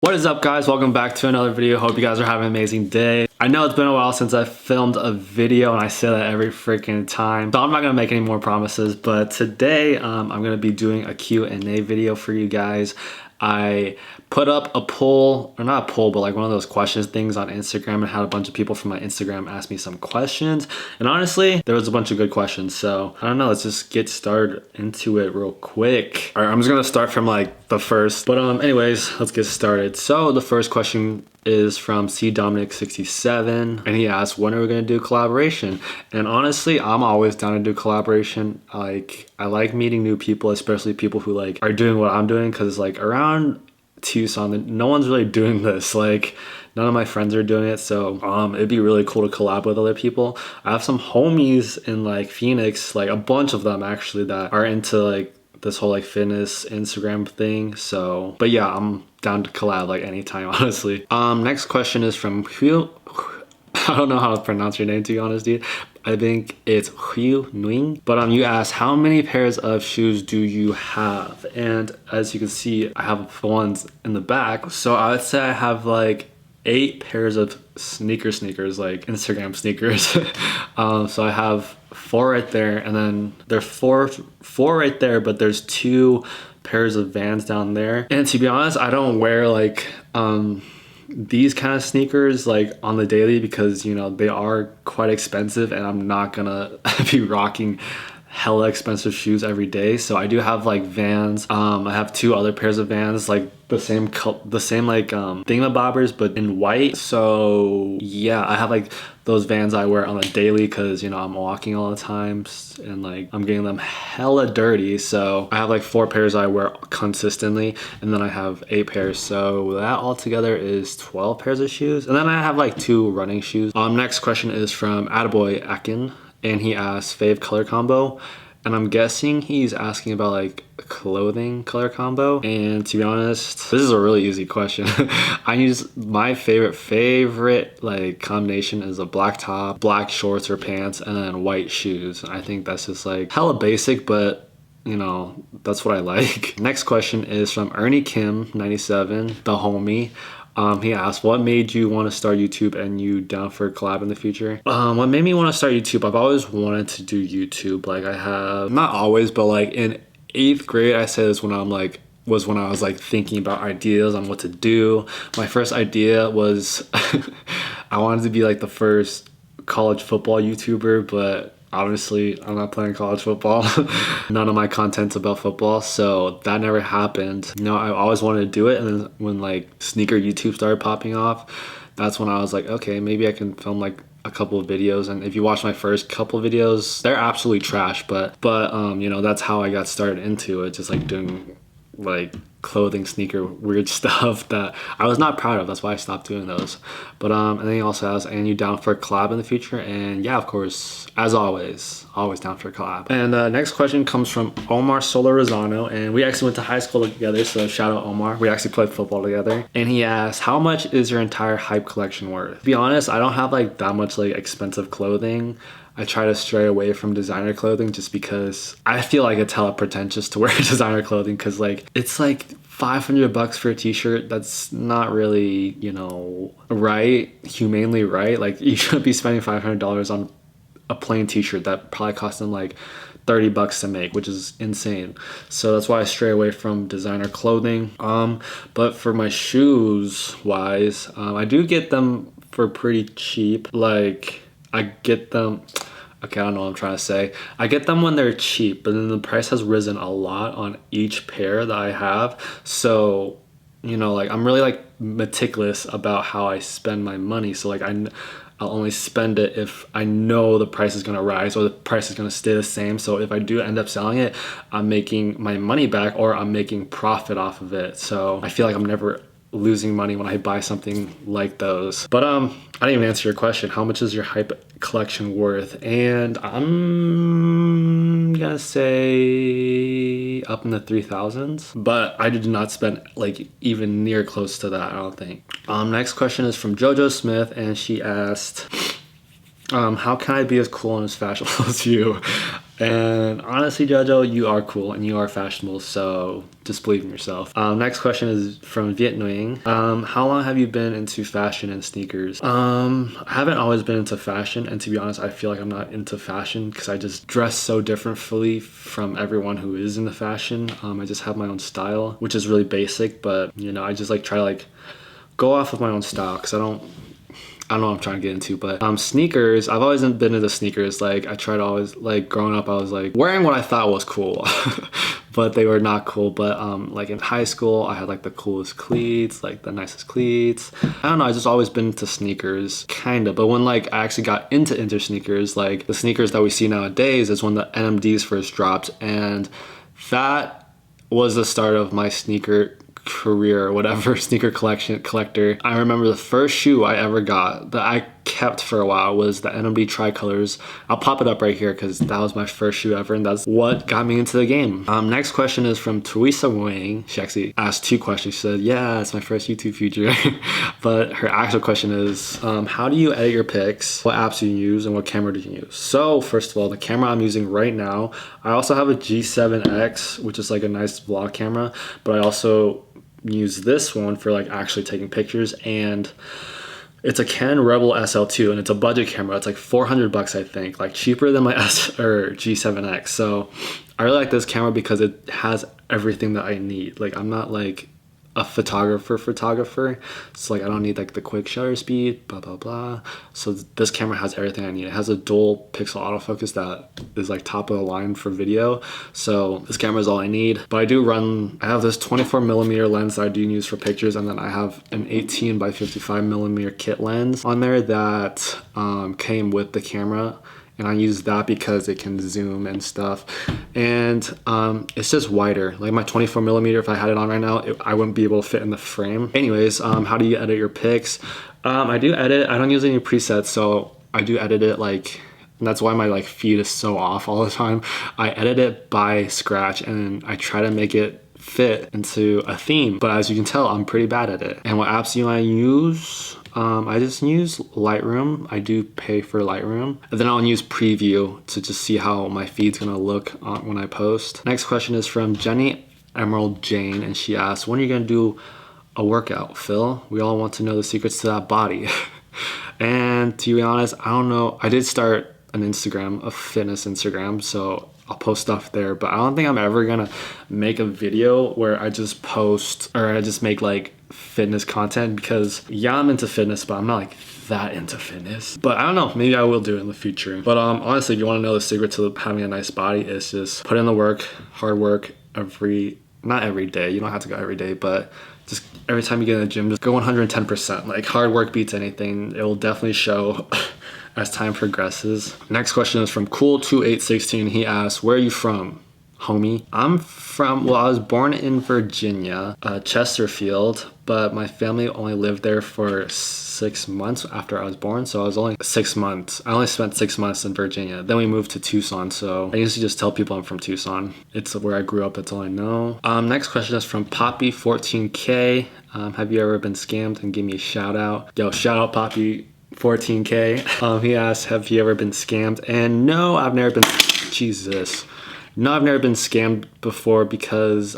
What is up, guys? Welcome back to another video. Hope you guys are having an amazing day. I know it's been a while since I filmed a video, and I say that every freaking time, so I'm not gonna make any more promises, but today I'm gonna be doing a Q&A video for you guys. I put up a poll, or not a poll, but like one of those questions things on Instagram, and had a bunch of people from my Instagram ask me some questions. And honestly, there was a bunch of good questions. So I don't know, let's just get started into it real quick. All right, I'm just gonna start from like the first, but anyways, let's get started. So the first question is from C Dominic 67, and he asked, when are we gonna do collaboration? And honestly, I'm always down to do collaboration. Like, I like meeting new people, especially people who like are doing what I'm doing, because like around Tucson, no one's really doing this. Like, none of my friends are doing it, so it'd be really cool to collab with other people. I have some homies in like Phoenix, like a bunch of them actually, that are into like this whole like fitness Instagram thing. So, but yeah, I'm down to collab like anytime, honestly. Next question is from Hugh. I don't know how to pronounce your name, to be honest, dude. I think it's Hugh Nguyen. But you asked, how many pairs of shoes do you have? And as you can see, I have ones in the back. So I would say I have like 8 pairs of sneakers, like Instagram sneakers. So I have 4 right there, and then there's four right there, but there's 2 pairs of Vans down there. And to be honest, I don't wear like these kind of sneakers like on the daily, because you know they are quite expensive, and I'm not gonna be rocking hella expensive shoes every day. So I do have like Vans. I have 2 other pairs of Vans, like the same like thingamabobbers, but in white. So yeah, I have like those Vans I wear on a daily, because you know I'm walking all the time, and like I'm getting them hella dirty. So I have like 4 pairs I wear consistently, and then I have 8 pairs, so that altogether is 12 pairs of shoes. And then I have like 2 running shoes. Next question is from Attaboy Akin, and he asked Fav Color Combo, and I'm guessing he's asking about like clothing color combo. And to be honest, this is a really easy question. I use my favorite like combination is a black top, black shorts or pants, and then white shoes. I think that's just like hella basic, but you know, that's what I like. Next question is from Ernie Kim 97, the homie. He asked, what made you want to start YouTube, and you down for a collab in the future? What made me want to start YouTube? I've always wanted to do YouTube. Like, I have, not always, but like in 8th grade, I said this when I'm like, was when I was like thinking about ideas on what to do. My first idea was I wanted to be like the first college football YouTuber, but obviously I'm not playing college football. None of my content's about football, so that never happened. You know, I always wanted to do it, and then when like sneaker YouTube started popping off, that's when I was like, okay, maybe I can film like a couple of videos. And if you watch my first couple of videos, they're absolutely trash, but you know, that's how I got started into it, just like doing like clothing, sneaker, weird stuff that I was not proud of. That's why I stopped doing those. But and then he also asks, and you down for a collab in the future? And yeah, of course, as always down for a collab. And next question comes from Omar Solorzano, and we actually went to high school together, so shout out Omar. We actually played football together. And he asked, how much is your entire hype collection worth? To be honest, I don't have like that much like expensive clothing. I try to stray away from designer clothing, just because I feel like it's hella pretentious to wear designer clothing, because like it's like $500 for a t-shirt. That's not really, you know, right, humanely right. Like, you shouldn't be spending $500 on a plain t-shirt that probably cost them like $30 to make, which is insane. So that's why I stray away from designer clothing. But for my shoes wise, I do get them for pretty cheap. Like, I get them, okay, I don't know what I'm trying to say. I get them when they're cheap, but then the price has risen a lot on each pair that I have. So, you know, like I'm really like meticulous about how I spend my money. So like I'll only spend it if I know the price is gonna rise or the price is gonna stay the same. So if I do end up selling it, I'm making my money back, or I'm making profit off of it. So I feel like I'm never losing money when I buy something like those. But I didn't even answer your question. How much is your hype collection worth? And I'm gonna say up in the 3,000s, but I did not spend like even near close to that, I don't think. Next question is from Jojo Smith, and she asked, how can I be as cool and as fashionable as you? And honestly, Jojo, you are cool and you are fashionable, so just believe in yourself. Next question is from Viet Nguyen. How long have you been into fashion and sneakers? I haven't always been into fashion, and to be honest, I feel like I'm not into fashion because I just dress so differently from everyone who is into fashion. I just have my own style, which is really basic, but you know, I just like try to like go off of my own style because I don't know what I'm trying to get into, but sneakers, I've always been into sneakers. Like I tried to always, like growing up, I was like wearing what I thought was cool, but they were not cool. But like in high school, I had like the coolest cleats, like the nicest cleats. I don't know, I just always been into sneakers, kind of. But when like I actually got into sneakers, like the sneakers that we see nowadays is when the NMDs first dropped, and that was the start of my sneaker career or whatever, sneaker collector. I remember the first shoe I ever got that I kept for a while was the NMD Tricolors. I'll pop it up right here because that was my first shoe ever, and that's what got me into the game. Next question is from Teresa Wang. She actually asked 2 questions. She said, yeah, it's my first YouTube feature. But her actual question is, how do you edit your pics? What apps do you use and what camera do you use? So first of all, the camera I'm using right now, I also have a G7X, which is like a nice vlog camera, but I also use this one for like actually taking pictures, and it's a Canon Rebel SL2 and it's a budget camera. It's like 400 bucks, I think, like cheaper than my G7X. So I really like this camera because it has everything that I need. Like I'm not like a photographer, so like I don't need like the quick shutter speed, blah blah blah. So this camera has everything I need. It has a dual pixel autofocus that is like top of the line for video, so this camera is all I need. But I have this 24mm lens that I do use for pictures, and then I have an 18 by 55mm kit lens on there that came with the camera, and I use that because it can zoom and stuff, and it's just wider. Like my 24mm, if I had it on right now, I wouldn't be able to fit in the frame. Anyways, how do you edit your pics? I do edit. I don't use any presets, so I do edit it like, and that's why my like feed is so off all the time. I edit it by scratch and I try to make it fit into a theme, but as you can tell, I'm pretty bad at it. And what apps do I use? I just use Lightroom. I do pay for Lightroom. And then I'll use Preview to just see how my feed's gonna look when I post. Next question is from Jenny Emerald Jane, and she asks, when are you gonna do a workout, Phil? We all want to know the secrets to that body. And to be honest, I don't know. I did start an Instagram, a fitness Instagram, so I'll post stuff there, but I don't think I'm ever gonna make a video where I just post or I just make like fitness content, because yeah, I'm into fitness, but I'm not like that into fitness. But I don't know, maybe I will do it in the future. But honestly, if you want to know the secret to having a nice body, is just put in the work, hard work not every day, you don't have to go every day, but just every time you get in the gym, just go 110%. Like hard work beats anything. It will definitely show as time progresses. Next question is from Cool2816. He asks, where are you from, homie? I'm from, well, I was born in Virginia, Chesterfield, but my family only lived there for 6 months after I was born. So I was only 6 months. I only spent 6 months in Virginia. Then we moved to Tucson. So I usually just tell people I'm from Tucson. It's where I grew up. That's all I know. Next question is from Poppy14K. Have you ever been scammed? And give me a shout out. Yo, shout out Poppy14K. He asked, have you ever been scammed? And no, I've never been, Jesus. No, I've never been scammed before, because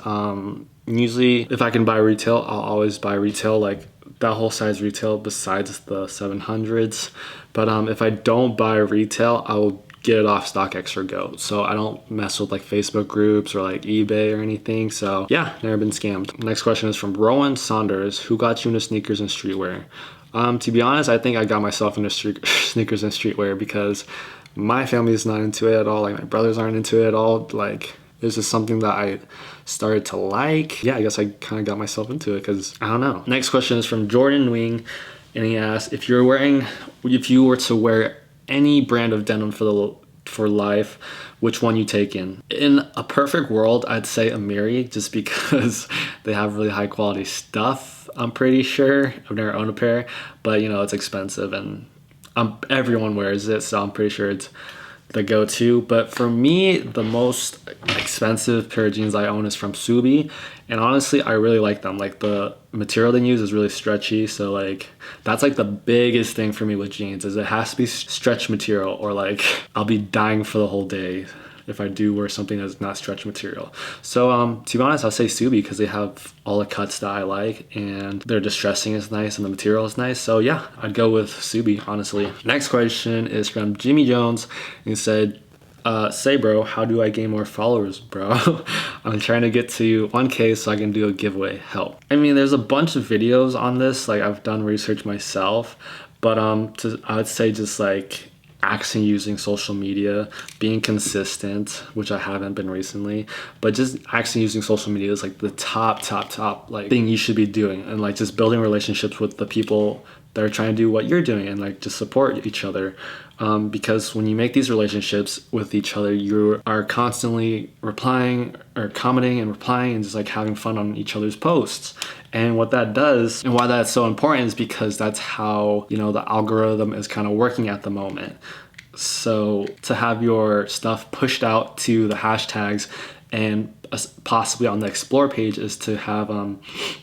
usually if I can buy retail, I'll always buy retail, like that whole size retail besides the 700s. But if I don't buy retail, I will get it off StockX or Go. So I don't mess with like Facebook groups or like eBay or anything. So yeah, never been scammed. Next question is from Rowan Saunders. Who got you into sneakers and streetwear? To be honest, I think I got myself into sneakers and streetwear because my family is not into it at all. Like my brothers aren't into it at all. Like it's just something that I started to like. Yeah, I guess I kind of got myself into it because I don't know. Next question is from Jordan Wing, and he asks, if you were to wear any brand of denim for life, which one you take in? In a perfect world, I'd say Amiri, just because they have really high quality stuff. I'm pretty sure. I've never owned a pair, but you know, it's expensive and everyone wears it, so I'm pretty sure it's the go-to. But for me, the most expensive pair of jeans I own is from Subi, and honestly, I really like them. Like the material they use is really stretchy, so like that's like the biggest thing for me with jeans, is it has to be stretch material, or like I'll be dying for the whole day. if I do wear something that's not stretch material. So to be honest, I'll say Subi because they have all the cuts that I like and their distressing is nice and the material is nice. So yeah, I'd go with Subi, honestly. Next question is from Jimmy Jones. He said, say bro, how do I gain more followers, bro? I'm trying to get to 1K so I can do a giveaway. Help. I mean, there's a bunch of videos on this. Like, I've done research myself, but I would say just like actually using social media, being consistent, which I haven't been recently, but just actually using social media is like the top like thing you should be doing, and like just building relationships with the people that are trying to do what you're doing and like just support each other. Because when you make these relationships with each other, you are constantly replying or commenting and replying and just like having fun on each other's posts. And what that does and why that's so important is because that's how, you know, the algorithm is kind of working at the moment. So to have your stuff pushed out to the hashtags and possibly on the explore page is to have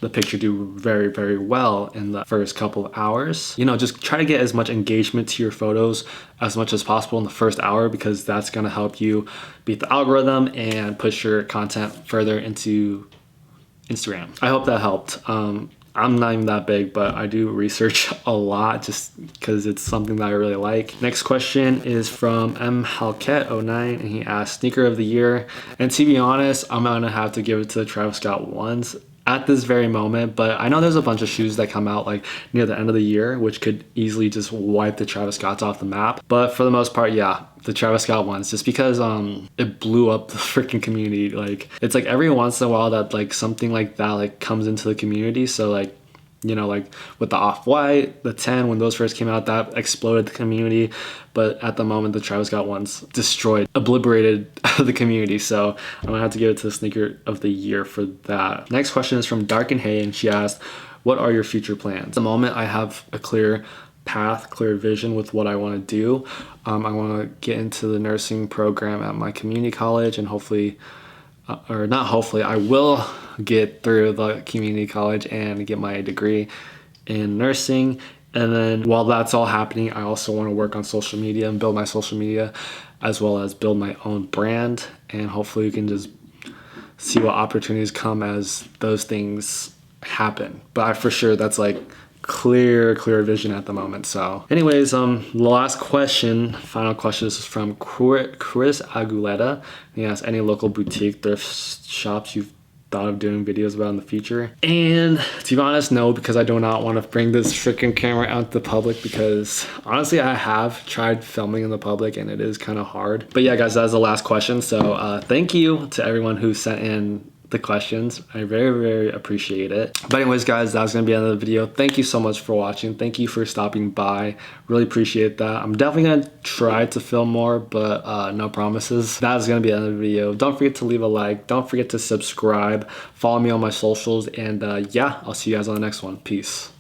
the picture do very well in the first couple of hours. You know, just try to get as much engagement to your photos as much as possible in the first hour, because that's going to help you beat the algorithm and push your content further into Instagram. I hope that helped. I'm not even that big, but I do research a lot just because it's something that I really like. Next question is from M Halket09, and he asked sneaker of the year. And to be honest, I'm gonna have to give it to the Travis Scott ones at this very moment, but I know there's a bunch of shoes that come out like near the end of the year, which could easily just wipe the Travis Scotts off the map. But for the most part, yeah, the Travis Scott ones, just because it blew up the freaking community. Like, it's like every once in a while that like something like that like comes into the community. So like, you know, like with the Off-White, the 10, when those first came out, that exploded the community. But at the moment, the Travis Scott ones destroyed, obliterated the community. So I'm gonna have to give it to the sneaker of the year for that. Next question is from Dark and Hay, and she asked, what are your future plans? At the moment, I have a clear path, clear vision with what I want to do. I want to get into the nursing program at my community college, and hopefully, or not hopefully, I will get through the community college and get my degree in nursing. And then while that's all happening, I also want to work on social media and build my social media, as well as build my own brand. And hopefully we can just see what opportunities come as those things happen. But for sure, that's like clear vision at the moment. So anyways, the last question, final question, is from Chris Aguleta. He asks, any local boutique thrift shops you've thought of doing videos about in the future? And to be honest, no, because I do not want to bring this freaking camera out to the public, because honestly I have tried filming in the public and it is kind of hard. But yeah guys, that's the last question. So thank you to everyone who sent in the questions. I very appreciate it. But anyways guys, that's gonna be the end of the video. Thank you so much for watching. Thank you for stopping by. Really appreciate that. I'm definitely gonna try to film more, but no promises. That is gonna be the end of the video. Don't forget to leave a like. Don't forget to subscribe. Follow me on my socials, and yeah, I'll see you guys on the next one. Peace.